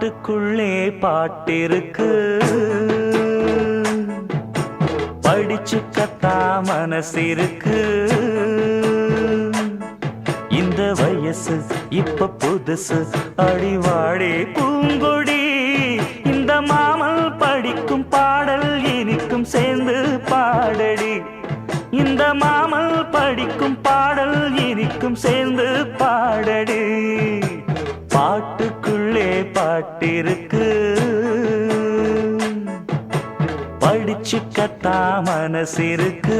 பாட்டுக்குள்ளே பாட்டிருக்கு, படிச்சுக்கத்தா மனசிருக்கு. இந்த வயசு இப்ப புதுசு, அடிவாடி பூங்கொடி. இந்த மாமல் படிக்கும் பாடல் இனிக்கும் சேர்ந்து பாடடி. இந்த மாமல் படிக்கும் பாடல் இனிக்கும் சேர்ந்து பாடடி. பாட்டுக்குள்ளே பாட்டிருக்கு, படிச்சுக்கத்தா மனசிருக்கு.